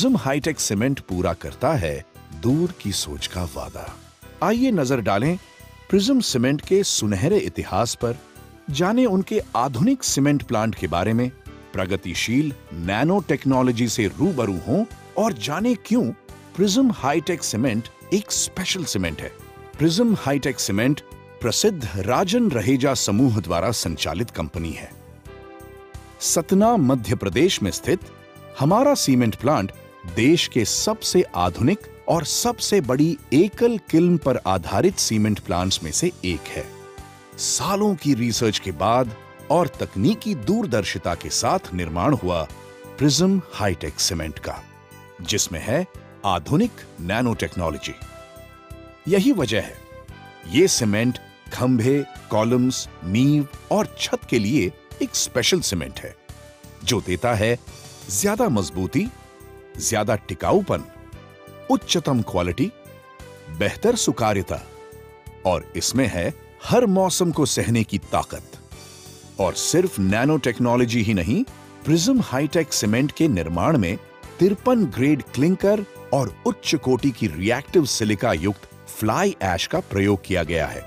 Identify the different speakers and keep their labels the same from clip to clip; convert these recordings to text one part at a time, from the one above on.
Speaker 1: Prism hi tech cement पूरा करता है दूर की सोच का वादा। आइए नजर डालें प्रिज्म सीमेंट के सुनहरे इतिहास पर, जानें उनके आधुनिक सीमेंट प्लांट के बारे में, प्रगतिशील नैनो टेक्नोलॉजी से रूबरू हों और जानें क्यों प्रिज्म हाईटेक सीमेंट एक स्पेशल सीमेंट है। प्रिज्म हाईटेक सीमेंट प्रसिद्ध राजन रहेजा समूह द्वारा संचालित कंपनी है। सतना, मध्य प्रदेश में स्थित हमारा सीमेंट प्लांट देश के सबसे आधुनिक और सबसे बड़ी एकल किल्न पर आधारित सीमेंट प्लांट्स में से एक है। सालों की रिसर्च के बाद और तकनीकी दूरदर्शिता के साथ निर्माण हुआ प्रिज्म हाईटेक सीमेंट का, जिसमें है आधुनिक नैनो टेक्नोलॉजी। यही वजह है ये सीमेंट खंभे, कॉलम्स, नींव और छत के लिए एक स्पेशल सीमेंट है, जो देता है ज्यादा मजबूती, ज्यादा टिकाऊपन, उच्चतम क्वालिटी, बेहतर सुकार्यता और इसमें है हर मौसम को सहने की ताकत। और सिर्फ नैनो टेक्नोलॉजी ही नहीं, प्रिज्म हाईटेक सीमेंट के निर्माण में 53 ग्रेड क्लिंकर और उच्च कोटि की रिएक्टिव सिलिका युक्त फ्लाई ऐश का प्रयोग किया गया है,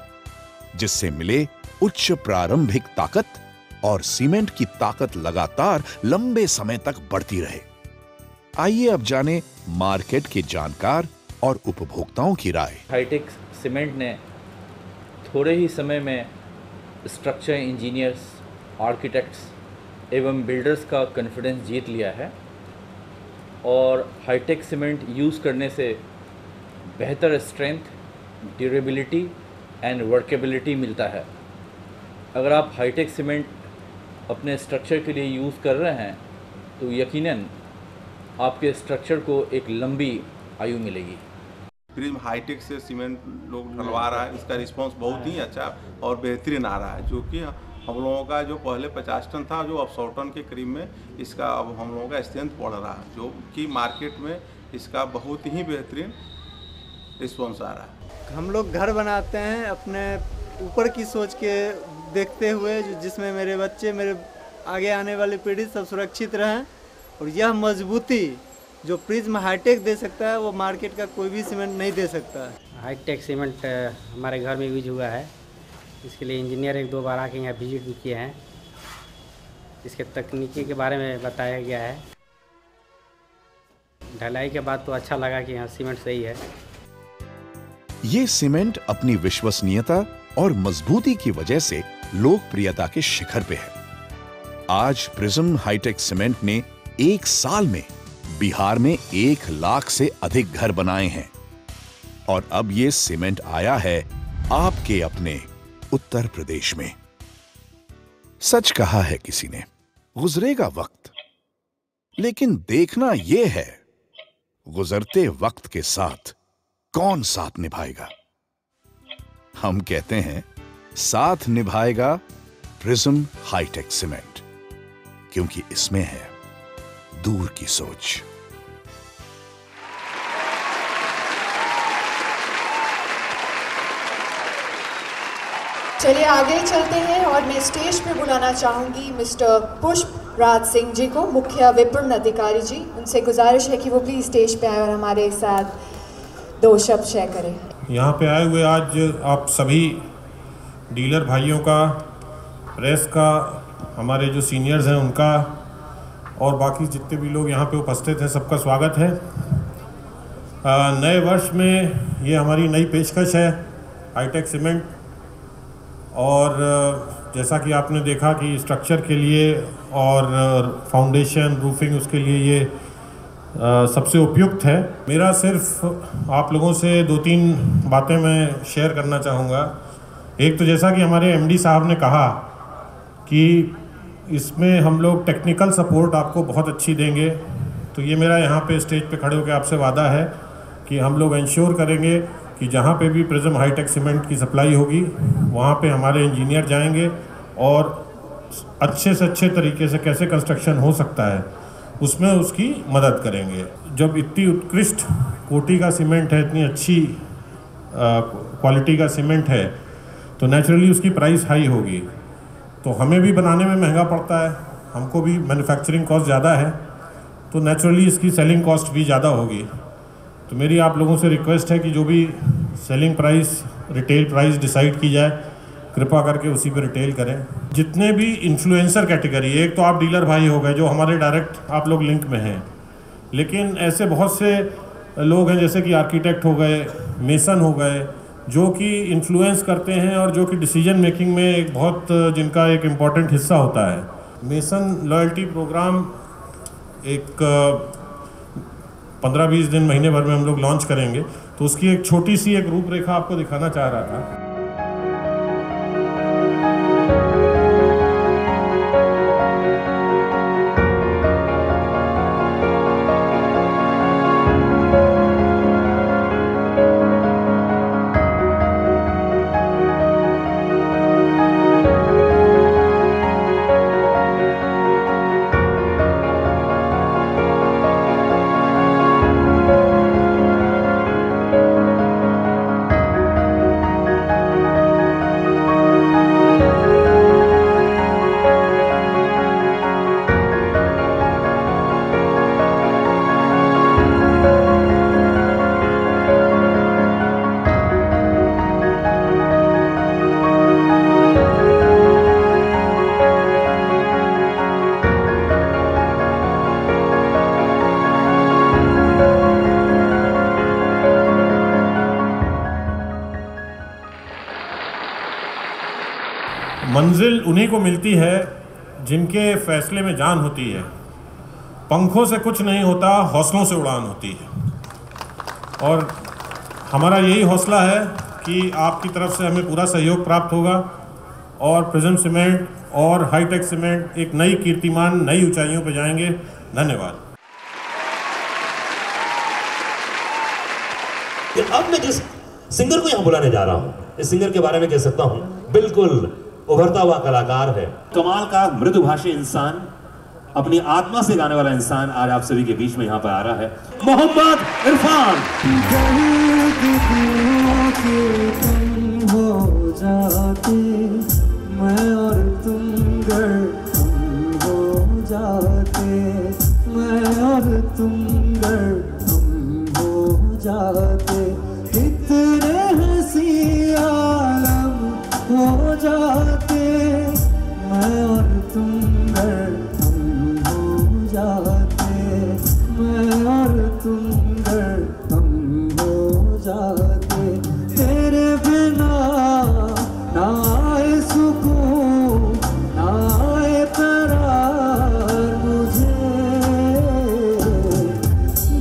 Speaker 1: जिससे मिले उच्च प्रारंभिक ताकत और सीमेंट की ताकत लगातार लंबे समय तक बढ़ती रहे। आइए अब जानें मार्केट के जानकार और उपभोक्ताओं की राय।
Speaker 2: हाईटेक सीमेंट ने थोड़े ही समय में स्ट्रक्चर इंजीनियर्स, आर्किटेक्ट्स एवं बिल्डर्स का कॉन्फिडेंस जीत लिया है और हाईटेक सीमेंट यूज़ करने से बेहतर स्ट्रेंथ, ड्यूरेबिलिटी एंड वर्केबिलिटी मिलता है। अगर आप हाईटेक सीमेंट अपने स्ट्रक्चर के लिए यूज़ कर रहे हैं तो यकीनन आपके स्ट्रक्चर को एक लंबी आयु मिलेगी।
Speaker 3: प्रिज्म हाईटेक से सीमेंट लोग ढलवा रहा है, इसका रिस्पांस बहुत ही अच्छा और बेहतरीन आ रहा है, जो कि हम लोगों का जो पहले 50 टन था, जो अब 100 टन के करीब में इसका अब हम लोगों का स्ट्रेंथ बढ़ रहा है, जो कि मार्केट में इसका बहुत ही बेहतरीन रिस्पांस आ रहा है।
Speaker 4: हम लोग घर बनाते हैं अपने ऊपर की सोच के देखते हुए, जिसमें मेरे बच्चे, मेरे आगे आने वाली पीढ़ी सब सुरक्षित रहें, और यह मजबूती जो प्रिज्म हाईटेक दे सकता है वो मार्केट का कोई भी सीमेंट नहीं दे सकता है।
Speaker 5: हाईटेक सीमेंट हमारे घर में यूज हुआ है, इसके लिए इंजीनियर 1-2 बार आके यहाँ विजिट भी किए हैं। इसके तकनीकी के बारे में बताया गया है। ढलाई के बाद तो अच्छा लगा कि यहाँ सीमेंट सही है।
Speaker 1: ये सीमेंट अपनी विश्वसनीयता और मजबूती की वजह से लोकप्रियता के शिखर पे है। आज प्रिज्म हाईटेक सीमेंट ने एक साल में बिहार में 1 लाख से अधिक घर बनाए हैं और अब ये सीमेंट आया है आपके अपने उत्तर प्रदेश में। सच कहा है किसी ने, गुजरेगा वक्त, लेकिन देखना यह है गुजरते वक्त के साथ कौन साथ निभाएगा। हम कहते हैं साथ निभाएगा प्रिज्म हाईटेक सीमेंट, क्योंकि इसमें है दूर की सोच।
Speaker 6: चलिए आगे चलते हैं और मैं स्टेज पे बुलाना चाहूंगी मिस्टर पुष्प राज सिंह जी को, मुख्य विपणन अधिकारी जी। उनसे गुजारिश है कि वो प्लीज स्टेज पे आए और हमारे साथ 2 शब्द शेयर करें।
Speaker 7: यहाँ पे आए हुए आज आप सभी डीलर भाइयों का, प्रेस का, हमारे जो सीनियर्स हैं उनका और बाकी जितने भी लोग यहाँ पे उपस्थित हैं, सबका स्वागत है। नए वर्ष में ये हमारी नई पेशकश है हाईटेक सीमेंट, और जैसा कि आपने देखा कि स्ट्रक्चर के लिए और फाउंडेशन, रूफिंग, उसके लिए ये सबसे उपयुक्त है। मेरा सिर्फ आप लोगों से 2-3 बातें मैं शेयर करना चाहूँगा। एक तो जैसा कि हमारे एमडी साहब ने कहा कि इसमें हम लोग टेक्निकल सपोर्ट आपको बहुत अच्छी देंगे, तो ये मेरा यहाँ पे स्टेज पे खड़े होकर आपसे वादा है कि हम लोग इंश्योर करेंगे कि जहाँ पे भी प्रिज्म हाईटेक सीमेंट की सप्लाई होगी वहाँ पे हमारे इंजीनियर जाएंगे और अच्छे से अच्छे तरीके से कैसे कंस्ट्रक्शन हो सकता है उसमें उसकी मदद करेंगे। जब इतनी उत्कृष्ट कोटि का सीमेंट है, इतनी अच्छी क्वालिटी का सीमेंट है, तो नेचुरली उसकी प्राइस हाई होगी, तो हमें भी बनाने में महंगा पड़ता है, हमको भी मैन्युफैक्चरिंग कॉस्ट ज़्यादा है, तो नेचुरली इसकी सेलिंग कॉस्ट भी ज़्यादा होगी। तो मेरी आप लोगों से रिक्वेस्ट है कि जो भी selling price, retail price decide की जाए, कृपा करके उसी पे रिटेल करें। जितने भी इन्फ्लुएंसर कैटेगरी, एक तो आप डीलर भाई हो गए जो हमारे डायरेक्ट आप लोग लिंक में हैं, लेकिन ऐसे बहुत से लोग हैं जैसे कि आर्किटेक्ट हो गए, मेसन हो गए, जो कि इन्फ्लुएंस करते हैं और जो कि डिसीजन मेकिंग में एक बहुत जिनका एक इम्पॉर्टेंट हिस्सा होता है। मेसन लॉयल्टी प्रोग्राम एक 15-20 दिन, महीने भर में हम लोग लॉन्च करेंगे, तो उसकी एक छोटी सी एक रूपरेखा आपको दिखाना चाह रहा था। मंजिल उन्हीं को मिलती है जिनके फैसले में जान होती है। पंखों से कुछ नहीं होता, हौसलों से उड़ान होती है। और हमारा यही हौसला है कि आपकी तरफ से हमें पूरा सहयोग प्राप्त होगा और प्रिज्म सीमेंट और हाईटेक सीमेंट एक नई कीर्तिमान, नई ऊंचाइयों पर जाएंगे। धन्यवाद।
Speaker 8: अब मैं जिस सिंगर को यहाँ बुलाने जा रहा हूँ, इस सिंगर के बारे में कह सकता हूँ बिल्कुल उभरता हुआ कलाकार है, कमाल का मृदुभाषी इंसान, अपनी आत्मा से गाने वाला इंसान आज आप सभी के बीच में यहाँ पर आ रहा है, मोहम्मद इरफान।
Speaker 9: हो जाते मैं और तुम हो जाते, मैं और तुम हो जाते, कितने हंसी आलम हो जाते, मैं और तुम हो जाते, मैं और तुम हो जाते, तेरे बिना ना आए सुकून, ना आए करार मुझे,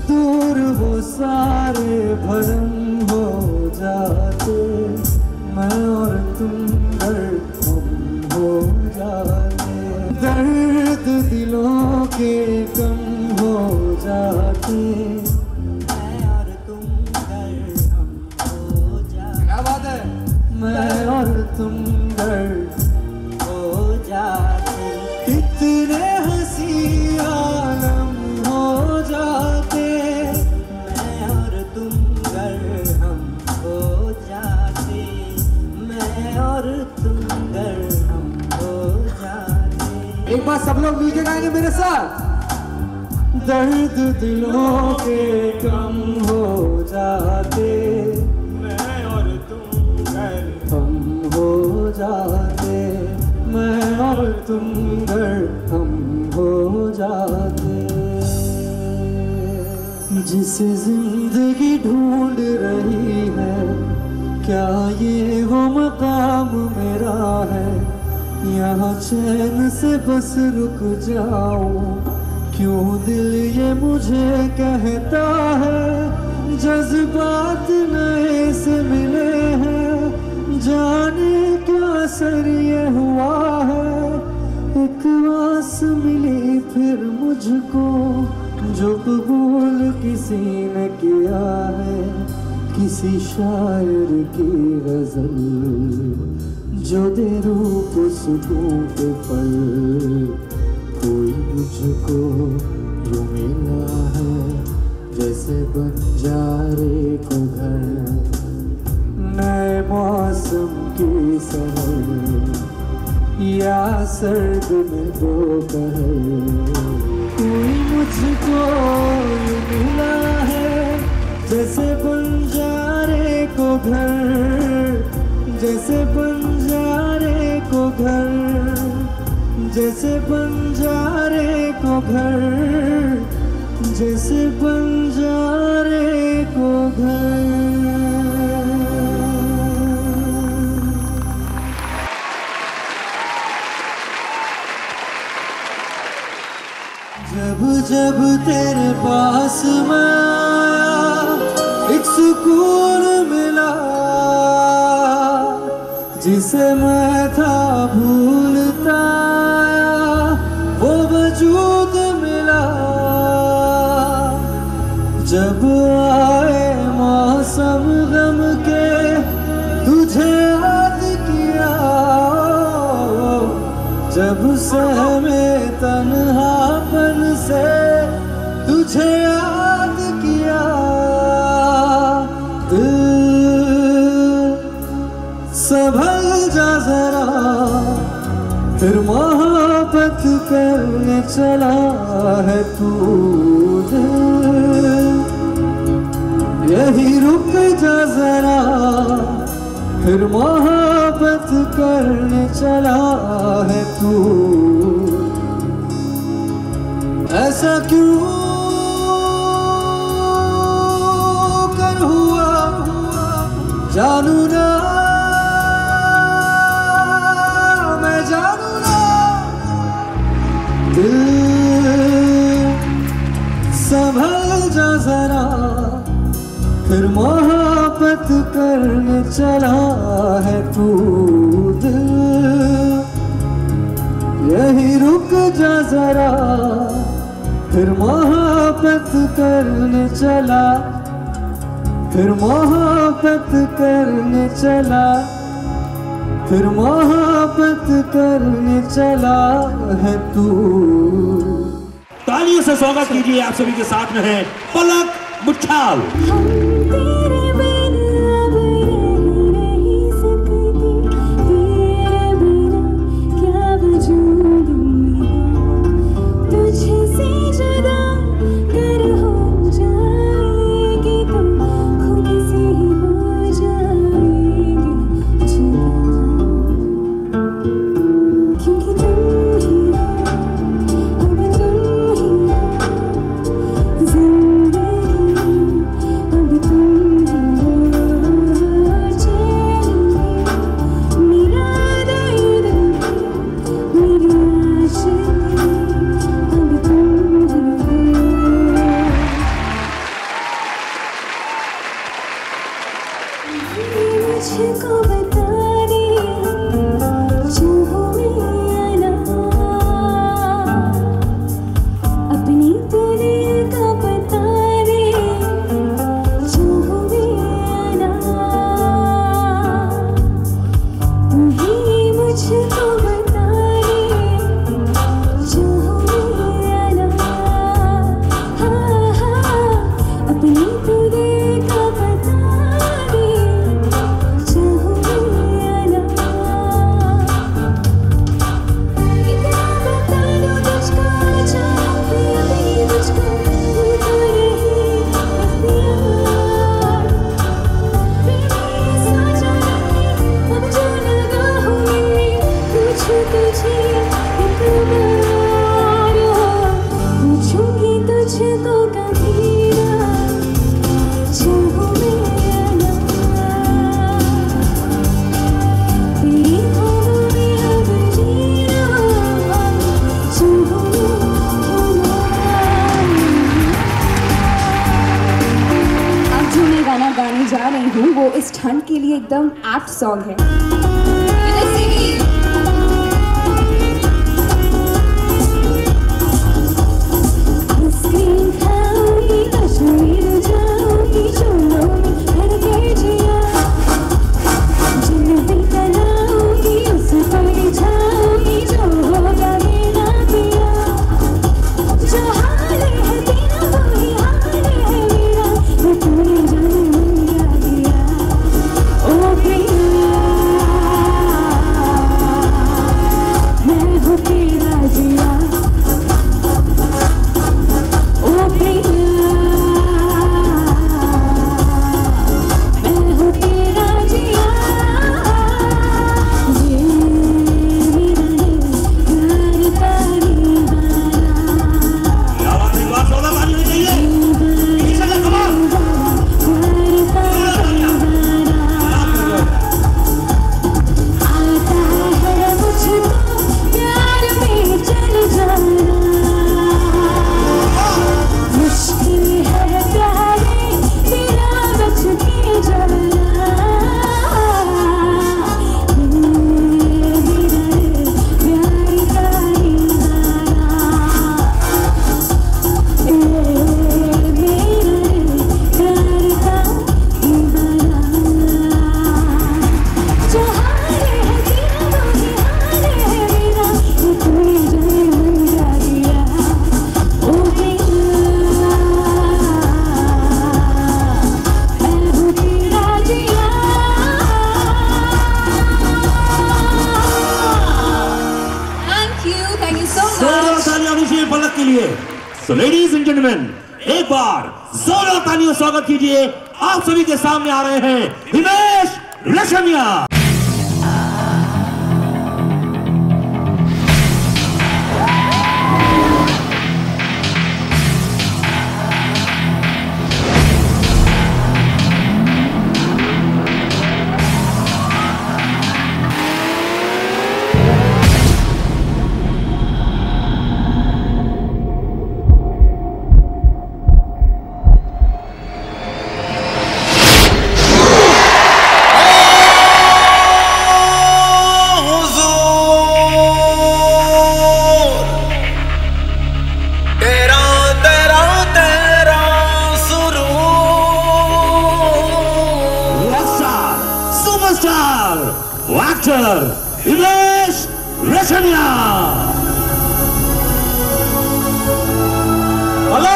Speaker 9: दूर वो सारे भरम हो जाते, मैं और तुम हो जाते, दर्द दिलों के कम हो जाते, मैं और तुम हो जाते, क्या बात है, मैं और तुम हो जाते, कितने हंसी आलम हो जाते, मैं और तुम हम हो जाते, मैं और तुम हम हो जाते। एक बार सब लोग मिलके गाएंगे मेरे साथ। दर्द दिलों के कम हो जाते, मैं और तुम हम हो जाते, मैं और तुम हम हो जाते, जिसे जिंदगी ढूंढ रही है, क्या ये वो मकाम मेरा है, यहाँ चैन से बस रुक जाऊं, क्यों दिल ये मुझे कहता है, जज्बात नए से मिले हैं, जाने क्या असर ये हुआ है, एक आस मिली फिर मुझको, जो कबूल किसी ने किया है, किसी शायर की गजल, जो दे रूप सुकून के पल, कोई मुझको यूं मिला है, जैसे बंजारे को घर, नए मौसम की सहर, या सर्द में दोपहर, कोई मुझको यूं मिला है जैसे बंजारे को घर, जैसे बंजारे को घर, जैसे बंजारे को घर, जैसे बंजारे को घर। जब जब तेरे पास मैं आया एक सुकून मिला, जिसे मैं था भूलता वो वजूद मिला। जब आए मौसम गम के तुझे याद किया, जब सहमे तन्हापन से तुझे याद किया। दिल संभल जा जरा फिर मोहब्बत करने चला है तू। यही रुक जा जरा फिर मोहब्बत करने चला है तू। ऐसा क्यों कर हुआ जानू ना, मैं जानू ना। दिल संभल जा जरा फिर मोहब्बत करने चला है तू। दिल यही रुक जा जरा फिर मोहब्बत करने चला, फिर मोहब्बत करने चला, फिर मोहब्बत करने चला है तू।
Speaker 8: तालियों से स्वागत कीजिए आप सभी के साथ में है पलक मुच्छाल।
Speaker 10: जा रही हूँ वो इस ठंड के लिए एकदम एप्ट सॉन्ग है।
Speaker 8: सो लेडीज एंड जेंटलमैन, एक बार जोरदार तालियों से स्वागत कीजिए, आप सभी के सामने आ रहे हैं हिमेश रेशमिया। एक्टर हिमेश रेशमिया।
Speaker 11: हेलो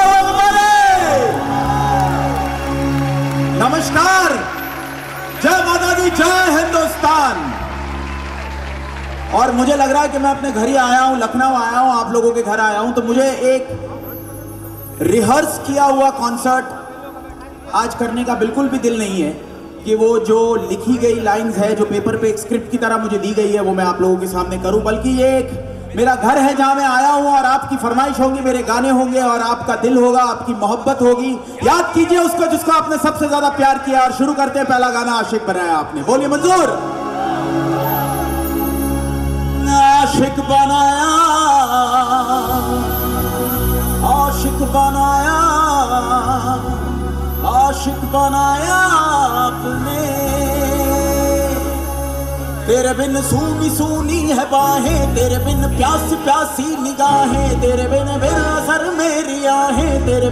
Speaker 11: नमस्कार, जय माता दी, जय हिंदुस्तान। और मुझे लग रहा है कि मैं अपने घर ही आया हूं, लखनऊ आया हूं, आप लोगों के घर आया हूं, तो मुझे एक रिहर्स किया हुआ कॉन्सर्ट आज करने का बिल्कुल भी दिल नहीं है कि वो जो लिखी गई लाइंस है, जो पेपर पे एक स्क्रिप्ट की तरह मुझे दी गई है, वो मैं आप लोगों के सामने करूं, बल्कि ये एक मेरा घर है जहां मैं आया हूं और आपकी फरमाइश होगी, मेरे गाने होंगे और आपका दिल होगा, आपकी मोहब्बत होगी। याद कीजिए उसको जिसको आपने सबसे ज्यादा प्यार किया। और शुरू करते हैं, पहला गाना आशिक बनाया आपने, बोलिए मंजूर। आशिक बनाया, आशिक बनाया, आशिक बनाया आपने, तेरे बिन सूनी सूनी है बाहें, तेरे बिन प्यासी प्यासी निगाहें, तेरे बिन बेअसर मेरी आहें, तेरे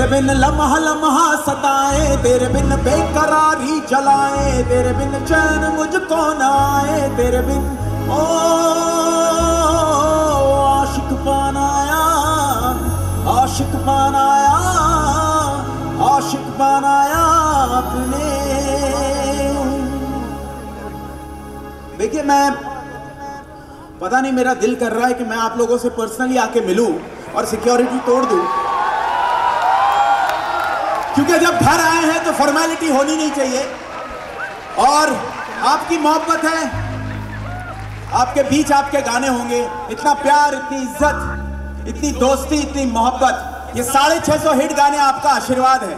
Speaker 11: बिन लम्हा लम्हा सताए, तेरे बिन बेकरारी जलाए, तेरे बिन चैन मुझको न आए, तेरे बिन ओ आशिक बनाया, आशिक बनाया, आशिक बनाया आपने। देखिए, मैं पता नहीं, मेरा दिल कर रहा है कि मैं आप लोगों से पर्सनली आके मिलूं और सिक्योरिटी तोड़ दूं, क्योंकि जब घर आए हैं तो फॉर्मेलिटी होनी नहीं चाहिए। और आपकी मोहब्बत है, आपके बीच आपके गाने होंगे, इतना प्यार, इतनी इज्जत, इतनी दोस्ती, इतनी मोहब्बत, ये 650 हिट गाने आपका आशीर्वाद है।